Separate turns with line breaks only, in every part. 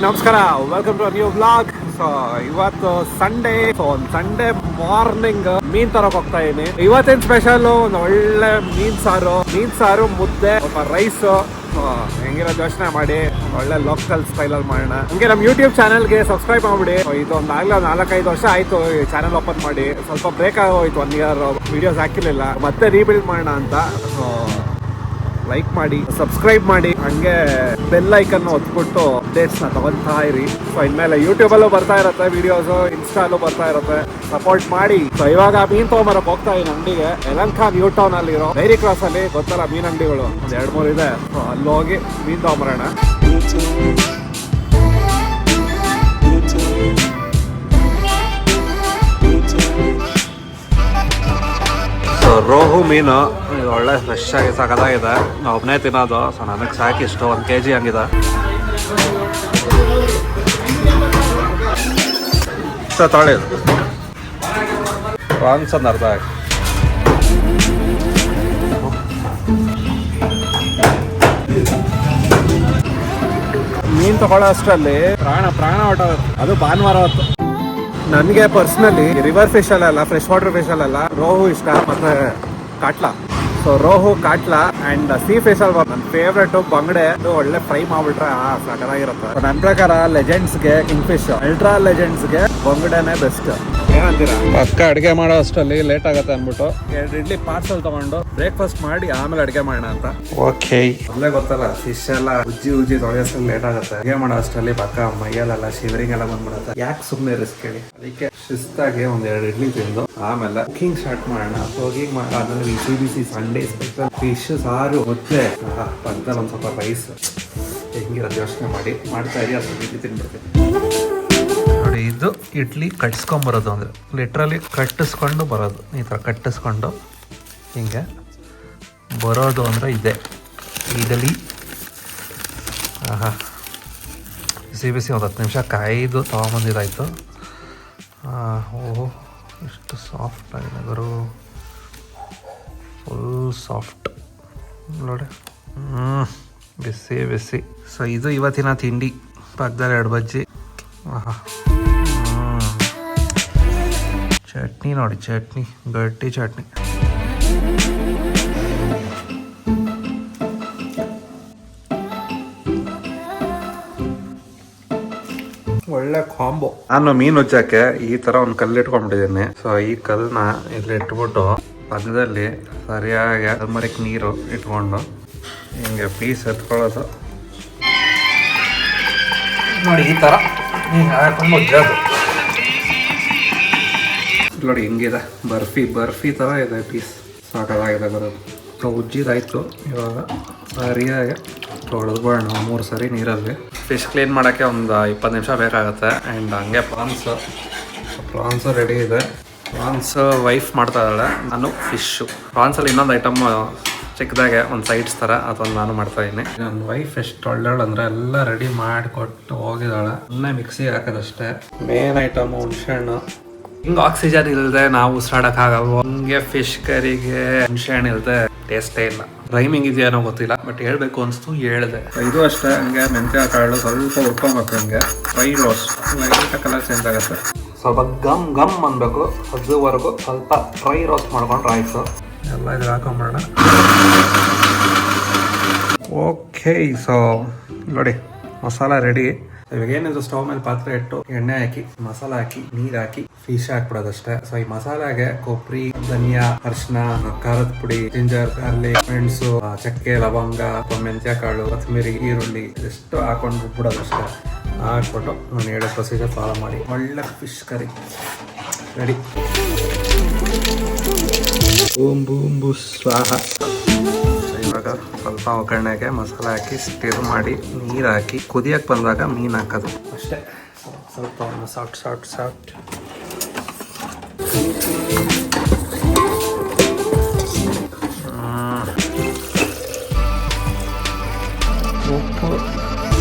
ನಮಸ್ಕಾರ, welcome to new blog. So ಇವತ್ತು Sunday. So ಒಂದು ಸಂಡೇ ಮಾರ್ನಿಂಗ್ ಮೀನ್ ತರಕ್ ಹೋಗ್ತಾ ಇದೀನಿ. ಇವತ್ತಿನ ಸ್ಪೆಷಲ್ ಒಂದು ಒಳ್ಳೆ ಮೀನ್ ಸಾರು, ಮುದ್ದೆ, ಸ್ವಲ್ಪ ರೈಸ್. ಹೆಂಗಿರೋ ಯೋಚನೆ ಮಾಡಿ ಒಳ್ಳೆ ಲೋಕಲ್ ಸ್ಟೈಲ್ ಅಲ್ಲಿ ಮಾಡೋಣ. ಹಂಗೆ ನಮ್ಮ ಯೂಟ್ಯೂಬ್ ಚಾನಲ್ಗೆ ಸಬ್ಸ್ಕ್ರೈಬ್ ಮಾಡ್ಬಿಡಿ. ಇದು ಒಂದು ಆಗ್ಲೇ 4-5 ವರ್ಷ ಆಯ್ತು ಈ ಚಾನಲ್ ಓಪನ್ ಮಾಡಿ. ಸ್ವಲ್ಪ ಬ್ರೇಕ್ ಆಗೋಯ್ತು, 1 ಇಯರ್ ವಿಡಿಯೋಸ್ ಹಾಕಿರ್ಲಿಲ್ಲ. ಮತ್ತೆ ರೀಬಿಲ್ಡ್ ಮಾಡೋಣ ಅಂತ. ಲೈಕ್ ಮಾಡಿ, ಸಬ್ಸ್ಕ್ರೈಬ್ ಮಾಡಿ, ಹಂಗೆ ಬೆಲ್ ಐಕನ್ ಒತ್ಬಿಟ್ಟು ಅಪ್ಡೇಟ್ಸ್ ನ ತಗೊಂತಾ ಇರಿ. ಸೊ ಇನ್ಮೇಲೆ ಯೂಟ್ಯೂಬ್ ಅಲ್ಲೂ ಬರ್ತಾ ಇರುತ್ತೆ ವಿಡಿಯೋಸ್, ಇನ್ಸ್ಟಾಲ್ಲೂ ಬರ್ತಾ ಇರುತ್ತೆ. ಸಪೋರ್ಟ್ ಮಾಡಿ. ಸೊ ಇವಾಗ ಮೀನ್ ತಗೊಂಬರಕ್ ಹೋಗ್ತಾ ಇದ್ದೀನಿ ಅಂಗಡಿಗೆ. ಯಲಹಂಕ ನ್ಯೂ ಟೌನ್ ಅಲ್ಲಿ ಇರೋ ಡೈರಿ ಕ್ರಾಸ್ ಅಲ್ಲಿ ಗೊತ್ತಲ್ಲ ಮೀನ್ ಅಂಗಡಿಗಳು, ಒಂದು 2-3 ಇದೆ. ಸೊ ಅಲ್ಲಿ ಹೋಗಿ ಮೀನ್ ತಗೊಂಬರೋಣ. ರೋಹು ಮೀನು ಇದು ಒಳ್ಳೆ ಫ್ರೆಶ್ ಆಗಿ ಸಕತ್ತಾಗಿದೆ. ಒಬ್ಬನೇ ತಿನ್ನೋದು. ಸೊ ನನಗೆ ಸಾಕಿಷ್ಟು 1 kg ಹಂಗಿದೆ. ಸೊ ತೊಳೆದು ಪ್ರಾನ್ಸ್ ಒಂದು ಅರ್ಧ ಹಾಕಿ. ಮೀನು ತಗೊಳ್ಳೋ ಅಷ್ಟರಲ್ಲಿ ಪ್ರಾಣ ಹೊಟ್ಟೋಗುತ್ತೆ. ಅದು ಭಾನುವಾರ ಹೊತ್ತು. ನನಗೆ ಪರ್ಸ್ನಲಿ ರಿವರ್ ಫಿಶ್ ಅಲ್ಲ, ಫ್ರೆಶ್ ವಾಟರ್ ಫಿಶ್ ಅಲ್ಲ, ರೋಹು ಇಷ್ಟ, ಮತ್ತೆ catla. So rohu, catla and sea fish ಅಲ್ವಾ ನನ್ನ ಫೇವ್ರೇಟ್. ಬಂಗಡೆ ಅದು ಒಳ್ಳೆ ಫ್ರೈ ಮಾಡ್ಬಿಟ್ರೆ ಸಕತ್ತಾಗಿರುತ್ತೆ. ನನ್ನ ಪ್ರಕಾರ ಲೆಜೆಂಡ್ಸ್ಗೆ ಕಿಂಗ್ ಫಿಶ್, ಅಲ್ಟ್ರಾ ಲೆಜೆಂಡ್ಸ್ಗೆ ಬಂಗಡೆನೇ ಬೆಸ್ಟ್. ಏನಂತೀರಾ? ಪಕ್ಕ ಅಡುಗೆ ಮಾಡೋ ಅಷ್ಟರಲ್ಲಿ ಲೇಟ್ ಆಗುತ್ತೆ ಅಂದ್ಬಿಟ್ಟು 2 ಇಡ್ಲಿ ಪಾರ್ಸಲ್ ತಗೊಂಡು ಬ್ರೇಕ್ಫಾಸ್ಟ್ ಮಾಡಿ ಆಮೇಲೆ ಅಡುಗೆ ಮಾಡೋಣ ಅಂತ. ಓಕೆ, ಅಲ್ಲೇ ಗೊತ್ತಲ್ಲ ಫಿಶ್ ಎಲ್ಲ ಉಜ್ಜಿ ತೊಳೆಯೋಷ್ಟ್ರಲ್ಲಿ ಲೇಟ್ ಆಗುತ್ತೆ. ಅಡುಗೆ ಮಾಡೋ ಅಷ್ಟರಲ್ಲಿ ಪಕ್ಕ ಮೈಯಲ್ಲೆಲ್ಲ ಶಿವರಿಂಗ್ ಎಲ್ಲ ಬಂದ್ಬಿಡುತ್ತೆ. ಯಾಕೆ ಸುಮ್ಮನೆ ರಿಸ್ಕ್ ಹೇಳಿ? ಅದಕ್ಕೆ ಶಿಸ್ತಾಗಿ 1-2 ಇಡ್ಲಿ ತಿಂದು ಆಮೇಲೆ ಕುಕಿಂಗ್ ಸ್ಟಾರ್ಟ್ ಮಾಡೋಣ. ಕುಕಿಂಗ್ ಆದ್ಮೇಲೆ ಬಿಸಿ ಸಂಡೇ ಸ್ಪೆಷಲ್ ಫಿಶ್ ಸಾರು, ಮುದ್ದೆ, ಪಕ್ಕದಲ್ಲಿ ಒಂದು ಸ್ವಲ್ಪ ರೈಸ್. ಹೆಂಗಿರೋದು ಯೋಚನೆ ಮಾಡ್ತಾ ಇರಿ. ಅಷ್ಟು ರೀತಿ ತಿನ್ಬಿಡ್ತೀನಿ ನೋಡಿ. ಇದು ಇಡ್ಲಿ ಕಟ್ಸ್ಕೊಂಬರೋದು, ಅಂದರೆ ಲಿಟ್ರಲಿ ಕಟ್ಟಿಸ್ಕೊಂಡು ಬರೋದು. ಈ ಥರ ಕಟ್ಟಿಸ್ಕೊಂಡು ಹಿಂಗೆ ಬರೋದು ಅಂದರೆ ಇದೆ ಇಡ್ಲಿ. ಬಿಸಿ ಒಂದು 10 ನಿಮಿಷ ಕಾಯ್ದು ತೊಗೊಂಬಂದಿದ್ದಾಯಿತು. ಓಹೋ, ಎಷ್ಟು ಸಾಫ್ಟ್ ಆಗಿದೆ ಗುರು, ಫುಲ್ ಸಾಫ್ಟ್ ನೋಡಿ. ಬಿಸಿ. ಸೊ ಇದು ಇವತ್ತಿನ ತಿಂಡಿ. ಪಕ್ಕದಲ್ಲಿ 2 ಬಜ್ಜಿ. ಚಟ್ನಿ ನೋಡಿ, ಗಟ್ಟಿ ಚಟ್ನಿ. ಒಳ್ಳೆ ಕಾಂಬೋ. ನಾನು ಮೀನು ಉಜ್ಜಕ್ಕೆ ಈ ತರ ಒಂದು ಕಲ್ಲು ಇಟ್ಕೊಂಡ್ಬಿಟ್ಟಿದ್ದೀನಿ. ಸೊ ಈ ಕಲ್ಲನ್ನ ಇಲ್ಲಿ ಇಟ್ಬಿಟ್ಟು ಪಕ್ಕದಲ್ಲಿ ಸರಿಯಾಗಿ ಟರ್ಮರಿಕ್ ನೀರು ಇಟ್ಕೊಂಡು ಹಿಂಗೆ ಪೀಸ್ ಎತ್ಕೊಳ್ಳೋದು ನೋಡಿ. ಈ ಥರ ಹಿಂಗೆ ಹಾಕೊಂಡು ಉಜ್ಜೋದು ನೋಡಿ. ಹಿಂಗಿದೆ ಬರ್ಫಿ ಥರ ಇದೆ ಪೀಸ್. ಸಾಕಾಗಿದೆ ಬರೋದು. ಸೊ ಉಜ್ಜಿದಾಯಿತು. ಇವಾಗ ಸರಿಯಾಗಿ ತೊಳೆದ್ಬೋಣ 3 ಸರಿ ನೀರಲ್ಲಿ. ಫಿಶ್ ಕ್ಲೀನ್ ಮಾಡೋಕ್ಕೆ ಒಂದು 20 ನಿಮಿಷ ಬೇಕಾಗುತ್ತೆ. ಆ್ಯಂಡ್ ಹಂಗೆ ಪ್ರಾನ್ಸು ರೆಡಿ ಇದೆ. ಪ್ರಾನ್ಸ್ ವೈಫ್ ಮಾಡ್ತಾ ಇದ್ದಾಳೆ, ನಾನು ಫಿಶ್ಶು. ಪ್ರಾನ್ಸಲ್ಲಿ ಇನ್ನೊಂದು ಐಟಮ್ ಚಿಕ್ಕದಾಗೆ ಒಂದು ಸೈಡ್ಸ್ ಥರ, ಅದೊಂದು ನಾನು ಮಾಡ್ತಾಯಿದ್ದೀನಿ. ನನ್ನ ವೈಫ್ ಎಷ್ಟು ಒಳ್ಳೆಯವಳು ಅಂದರೆ ಎಲ್ಲ ರೆಡಿ ಮಾಡಿಕೊಟ್ಟು ಹೋಗಿದ್ದಾಳೆ. ಇನ್ನೇ ಮಿಕ್ಸಿಗೆ ಹಾಕೋದಷ್ಟೇ. ಮೇನ್ ಐಟಮ್ ಹುಣಸೆಹಣ್ಣು. ಹಿಂಗೆ ಆಕ್ಸಿಜನ್ ಇಲ್ಲದೆ ನಾವು ಉಸಿರಾಡೋಕ್ಕಾಗಲ್ವ. ಹಂಗೆ ಫಿಶ್ ಕರಿಗೆ ಹುಣಸೆಹಣ್ಣು ಇಲ್ಲದೆ ಟೇಸ್ಟೇ ಇಲ್ಲ. ರೈಮಿಂಗ್ ಇದೆಯೇನೋ ಗೊತ್ತಿಲ್ಲ, ಬಟ್ ಹೇಳ್ಬೇಕು ಅನಿಸ್ತು ಹೇಳಿದೆ. ಇದು ಅಷ್ಟೇ. ಹಂಗೆ ಮೆಂತ್ಯ ಕಾಳು ಸ್ವಲ್ಪ ಹುರ್ಕೊಬೇಕು. ಹಂಗೆ fry roast light colour change ಆಗುತ್ತೆ. ಸ್ವಲ್ಪ ಗಮ್ ಅನ್ಬೇಕು. ಅದುವರೆಗೂ ಸ್ವಲ್ಪ ಫ್ರೈ ರೋಸ್ಟ್ ಮಾಡ್ಕೊಂಡ್ರೆ ಆಯಿತು. ಎಲ್ಲ ಇದು ಹಾಕೊಂಬಿಡೋಣ. ಓಕೆ, ಸೊ ನೋಡಿ ಮಸಾಲ ರೆಡಿ. ಇವಾಗ ಏನಿದ್ರು ಸ್ಟವ್ ಮೇಲೆ ಪಾತ್ರೆ ಇಟ್ಟು ಎಣ್ಣೆ ಹಾಕಿ, ಮಸಾಲ ಹಾಕಿ, ನೀರು ಹಾಕಿ, ಫಿಶ್ ಹಾಕ್ಬಿಡೋದಷ್ಟೇ. ಸೊ ಈ ಮಸಾಲಾಗೆ ಕೊಬ್ಬರಿ, ಧನಿಯಾ, ಅರಿಶಿನ, ಖಾರದ ಪುಡಿ, ಜಿಂಜರ್, ಗಾರ್ಲಿಕ್, ಮೆಣಸು, ಚಕ್ಕೆ, ಲವಂಗ, ಮೆಂತ್ಯ ಕಾಳು, ಕೊತ್ತಂಬರಿ, ಈರುಳ್ಳಿ ಎಷ್ಟು ಹಾಕೊಂಡು ಬಿಡೋದಷ್ಟೇ. ಹಾಕ್ಬಿಟ್ಟು ನಾನು ಹೇಳೋ ಪ್ರೊಸೀಜರ್ ಫಾಲೋ ಮಾಡಿ ಒಳ್ಳೆ ಫಿಶ್ ಕರಿ ರೆಡಿ. ಬೂಂಬು ಸ್ವಾಹ. ಇವಾಗ ಸ್ವಲ್ಪ ಒಗ್ಗರಣೆಗೆ ಮಸಾಲೆ ಹಾಕಿ ಸ್ಟಿರ್ ಮಾಡಿ ನೀರು ಹಾಕಿ ಕುದಿಯಕ್ಕೆ ಬಂದಾಗ ಮೀನು ಹಾಕೋದು ಅಷ್ಟೇ. ಸ್ವಲ್ಪ ಸಾಫ್ಟ್. ಉಪ್ಪು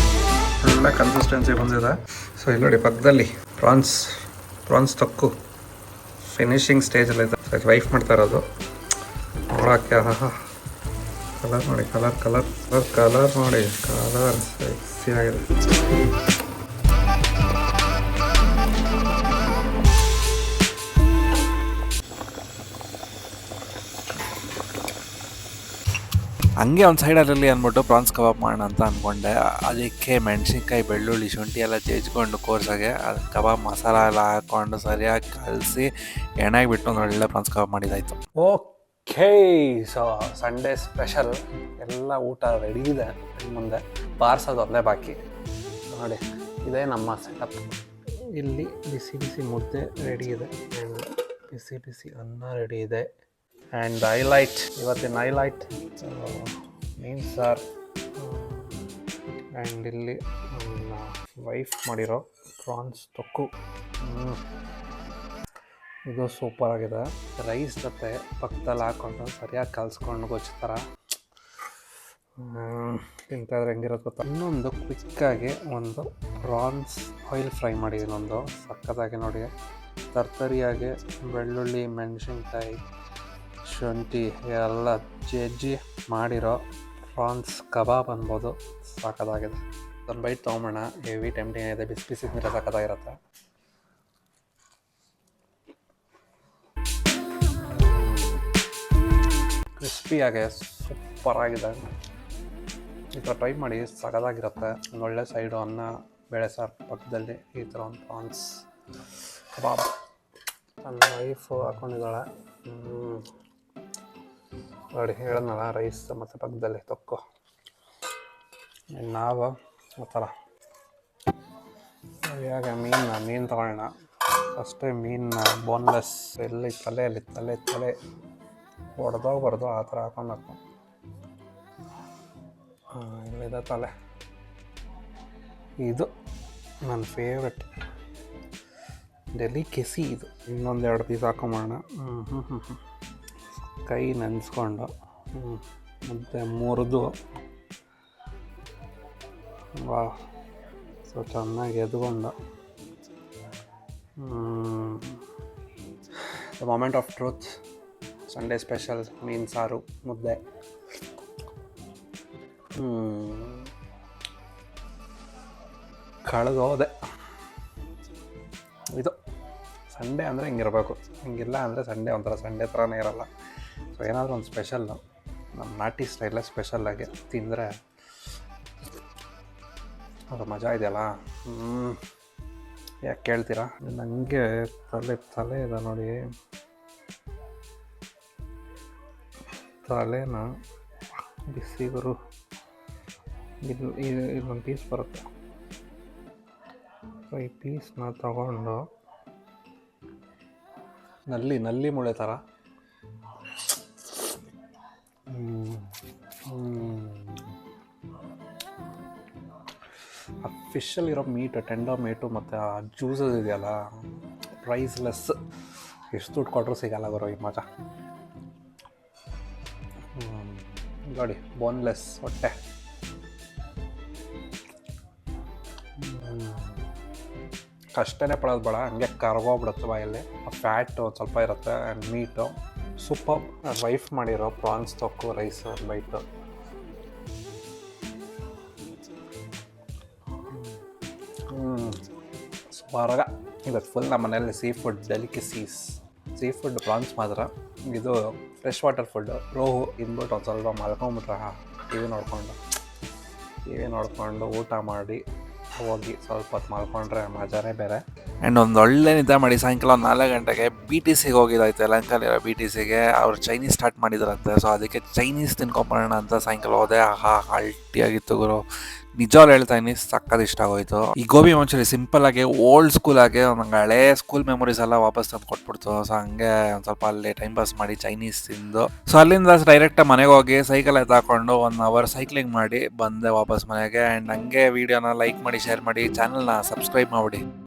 ಒಳ್ಳೆ ಕನ್ಸಿಸ್ಟೆನ್ಸಿ ಬಂದಿದೆ. ಸೊ ಇಲ್ಲಿ ನೋಡಿ ಪಕ್ಕದಲ್ಲಿ ಪ್ರಾನ್ಸ್ ತೊಕ್ಕು ಫಿನಿಶಿಂಗ್ ಸ್ಟೇಜಲ್ಲಿದೆ. ವೈಫ್ ಮಾಡ್ತಾ ಇರೋದು ನೋಡೋಕ್ಕೆ. ಕಲರ್ ನೋಡಿ, ಕಲರ್ ನೋಡಿ, ಕಲರ್ ಸೆಕ್ಸಿ ಆಗಿದೆ.
ಹಂಗೆ ಒಂದು ಸೈಡಲ್ಲಿ ಅಂದ್ಬಿಟ್ಟು ಪ್ರಾನ್ಸ್ ಕಬಾಬ್ ಮಾಡೋಣ ಅಂತ ಅಂದ್ಕೊಂಡೆ. ಅದಕ್ಕೆ ಮೆಣಸಿನ್ಕಾಯಿ, ಬೆಳ್ಳುಳ್ಳಿ, ಶುಂಠಿ ಎಲ್ಲ ಜಜ್ಕೊಂಡು ಕೋರ್ಸಾಗೆ ಅದು ಕಬಾಬ್ ಮಸಾಲ ಎಲ್ಲ ಹಾಕ್ಕೊಂಡು ಸರಿಯಾಗಿ ಕಲಸಿ ಎಣ್ಣೆಗೆ ಬಿಟ್ಟು ಒಂದು ಒಳ್ಳೆ ಪ್ರಾನ್ಸ್ ಕಬಾಬ್ ಮಾಡಿದಾಯಿತು. ಓಕೆ, ಸೊ ಸಂಡೇ ಸ್ಪೆಷಲ್ ಎಲ್ಲ ಊಟ ರೆಡಿ ಇದೆ ಮುಂದೆ. ಬಾರ್ಸೋದು ಒಂದೇ ಬಾಕಿ. ನೋಡಿ, ಇದೇ ನಮ್ಮ ಸೆಟಪ್. ಇಲ್ಲಿ ಬಿಸಿ ಬಿಸಿ ಮುದ್ದೆ ರೆಡಿ ಇದೆ, ಬಿಸಿ ಬಿಸಿ ಅನ್ನ ರೆಡಿ ಇದೆ. ಆ್ಯಂಡ್ ಹೈಲೈಟ್, ಇವತ್ತಿನ ಹೈಲೈಟ್ ಮೀನ್ ಸಾರ್. ಆ್ಯಂಡ್ ಇಲ್ಲಿ ನನ್ನ ವೈಫ್ ಮಾಡಿರೋ ಪ್ರಾನ್ಸ್ ತೊಕ್ಕು. ಇದು ಸೂಪರಾಗಿದೆ. ರೈಸ್ ಜೊತೆ ಪಕ್ಕದಲ್ಲಿ ಹಾಕ್ಕೊಂಡು ಸರಿಯಾಗಿ ಕಲಿಸ್ಕೊಂಡು ಗೊಜ್ಜು ಥರ ತಿಂತಾಯಿದ್ರೆ ಹೆಂಗಿರೋದು ಗೊತ್ತಾ. ಇನ್ನೊಂದು ಕ್ವಿಕ್ಕಾಗಿ ಒಂದು ಪ್ರಾನ್ಸ್ ಆಯಿಲ್ ಫ್ರೈ ಮಾಡಿದ್ದೀನಿ, ಒಂದು ಸಕ್ಕತ್ತಾಗಿ ನೋಡಿ. ತರ್ತರಿಯಾಗಿ ಬೆಳ್ಳುಳ್ಳಿ, ಮೆಣಸಿನ್ಕಾಯಿ, ಶುಂಠಿ ಎಲ್ಲ ಜಜ್ಜಿ ಮಾಡಿರೋ ಪ್ರಾನ್ಸ್ ಕಬಾಬ್ ಅನ್ಬೋದು. ಸಕ್ಕತ್ತಾಗಿದೆ. ಒಂದು ಬೈಟ್ ತೊಗೊಂಬೋಣ. ಹೆವಿ ಟೆಂಪ್ಟಿಂಗ್ ಇದೆ, ಬಿಸಿ ಬಿಸಿ ನೀರು ಸಕ್ಕತ್ತಾಗಿರುತ್ತೆ. ಕ್ರಿಸ್ಪಿಯಾಗೆ ಸೂಪರಾಗಿದೆ. ಈ ಥರ ಟ್ರೈ ಮಾಡಿ, ಸಗದಾಗಿರುತ್ತೆ. ಒಂದೊಳ್ಳೆ ಸೈಡು ಅನ್ನ, ಬೇಳೆ ಸಾರು ಪಕ್ಕದಲ್ಲಿ ಈ ಥರ ಒಂದು ಪ್ರಾನ್ಸ್ ಕಬಾಬ್. ನನ್ನ ವೈಫು ಹಾಕ್ಕೊಂಡಿದ್ದಾಳೆ. ನೋಡಿ, ಹೇಳಿದ್ನಲ್ಲ, ರೈಸ್ ಮತ್ತು ಪಕ್ಕದಲ್ಲಿ ತೊಕ್ಕು. ನಾವು ಆ ಥರ ಇವಾಗ ಮೀನು ತೊಗೊಳ್ಳೋಣ. ಅಷ್ಟೇ ಮೀನು ಬೋನ್ಲೆಸ್, ಎಲ್ಲಿ ತಲೆ ಹೊಡೆದೋಗ್ಬಾರ್ದು, ಆ ಥರ ಹಾಕೊಂಡು ಇಲ್ಲಿದೆ ತಲೆ. ಇದು ನನ್ನ ಫೇವ್ರೆಟ್ ಡೆಲಿಕೆಸಿ ಇದು. ಇನ್ನೊಂದೆರಡು ಪೀಸ್ ಹಾಕೊಂಬೋಣ. ಕೈ ನೆನೆಸ್ಕೊಂಡು ಮುದ್ದೆ ಮುರಿದು ಸೊ ಚೆನ್ನಾಗಿ ಎದ್ಕೊಂಡು the moment of truth. Sunday special ಮೀನು ಸಾರು, ಮುದ್ದೆ. ಕಳೆದೋದೆ. ಇದು ಸಂಡೇ ಅಂದರೆ ಹಿಂಗಿರಬೇಕು. ಹಿಂಗಿಲ್ಲ ಅಂದರೆ ಸಂಡೇ ಒಂಥರ ಸಂಡೇ ಥರನೇ ಇರೋಲ್ಲ. ಸೊ ಏನಾದರೂ ಒಂದು ಸ್ಪೆಷಲ್ಲು, ನಮ್ಮ ನಾಟಿ ಸ್ಟೈಲೇ ಸ್ಪೆಷಲ್ಲಾಗಿ ತಿಂದರೆ ಅದು ಮಜಾ ಇದೆಯಲ್ಲ. ಯಾಕೆ ಕೇಳ್ತೀರಾ? ನನಗೆ ತಲೆ ಇದೆ ನೋಡಿ. ತಲೆನ ಬಿಸಿಗರು ಇಲ್ಲೊಂದು ಪೀಸ್ ಬರುತ್ತೆ. ಸೊ ಈ ಪೀಸ್ನ ತಗೊಂಡು ನಲ್ಲಿ ಮುಳೆ ಥರ ಆ ಫಿಶಲ್ಲಿರೋ ಮೀಟು, ಟೆಂಡರ್ ಮೀಟು ಮತ್ತು ಆ ಜ್ಯೂಸಸ್ ಇದೆಯಲ್ಲ, ಪ್ರೈಸ್ಲೆಸ್. ಎಷ್ಟು ದುಡ್ಡು ಕೊಟ್ಟರು ಸಿಗಲ್ಲ ಬರೋ ಈ ಮಜಾ. ನೋಡಿ, ಬೋನ್ಲೆಸ್ ಹೊಟ್ಟೆ. ಕಷ್ಟನೇ ಪಡೋದು ಬೇಡ, ಹಂಗೆ ಕರ್ಗೋಗ್ಬಿಡುತ್ತೆ ಬಾಯಲ್ಲಿ. ಆ ಫ್ಯಾಟು ಒಂದು ಸ್ವಲ್ಪ ಇರುತ್ತೆ. And meat super. ವೈಫ್ ಮಾಡಿರೋ ಪ್ರಾನ್ಸ್ ತೊಕ್ಕು, ರೈಸ್ ಬೈಟು. ಸುಮಾರಾಗ ಇವತ್ತು ಫುಲ್ ನಮ್ಮ ಮನೆಯಲ್ಲಿ sea food delicacies. Sea food prawns ಮಾತ್ರ. ಇದು ಫ್ರೆಶ್ ವಾಟರ್ ಫುಡ್ಡು. ರೋಹು ತಿಂದ್ಬಿಟ್ಟು ಒಂದು ಸ್ವಲ್ಪ ಮಲ್ಕೊಂಬಿಟ್ರೆ ಟಿ ವಿ ನೋಡಿಕೊಂಡು ಊಟ ಮಾಡಿ ಹೋಗಿ ಸ್ವಲ್ಪ ಹೊತ್ತು ಮಾಡ್ಕೊಂಡ್ರೆ ಮಜಾನೇ ಬೇರೆ. ಆ್ಯಂಡ್ ಒಂದು ಒಳ್ಳೆ ನಿದ್ದೆ ಮಾಡಿ ಸಾಯಂಕಾಲ ಒಂದು 4 ಗಂಟೆಗೆ BTCಗೆ ಹೋಗಿದ್ದಾಯ್ತು. ಯಲಹಂಕಲ್ಲಿರೋ BTCಗೆ ಅವ್ರು ಚೈನೀಸ್ ಸ್ಟಾರ್ಟ್ ಮಾಡಿದ್ರಂತೆ. ಸೊ ಅದಕ್ಕೆ ಚೈನೀಸ್ ತಿನ್ಕೊಂಬರೋಣ ಅಂತ ಸಾಯಂಕಾಲ ಹೋದೆ. ಅಲ್ಟಿಯಾಗಿತ್ತು ಗುರು, ನಿಜವಾಗ್ಲೂ ಹೇಳ್ತಾ ಇದೀನಿ, ಸಕ್ಕತ್ ಇಷ್ಟ ಆಗೋಯ್ತು. ಈ ಗೋಬಿ ಮಂಚೂರಿ ಸಿಂಪಲ್ಲಾಗಿ ಓಲ್ಡ್ ಸ್ಕೂಲಾಗೆ ನಂಗೆ ಹಳೇ ಸ್ಕೂಲ್ ಮೆಮೊರೀಸ್ ಎಲ್ಲ ವಾಪಸ್ ತಂದು ಕೊಟ್ಬಿಡ್ತು. ಸೊ ಹಂಗೆ ಒಂದು ಸ್ವಲ್ಪ ಅಲ್ಲಿ ಟೈಮ್ ಪಾಸ್ ಮಾಡಿ ಚೈನೀಸ್ ತಿಂದು, ಸೊ ಅಲ್ಲಿಂದ ಡೈರೆಕ್ಟಾಗಿ ಮನೆಗೆ ಹೋಗಿ ಸೈಕಲ್ ಎತ್ತಾಕೊಂಡು 1 ಅವರ್ ಸೈಕ್ಲಿಂಗ್ ಮಾಡಿ ಬಂದೆ ವಾಪಸ್ ಮನೆಗೆ. ಆ್ಯಂಡ್ ಹಂಗೆ ವೀಡಿಯೋನ ಲೈಕ್ ಮಾಡಿ, ಶೇರ್ ಮಾಡಿ, ಚಾನಲ್ನ ಸಬ್ಸ್ಕ್ರೈಬ್ ಮಾಡಿಬಿಡಿ.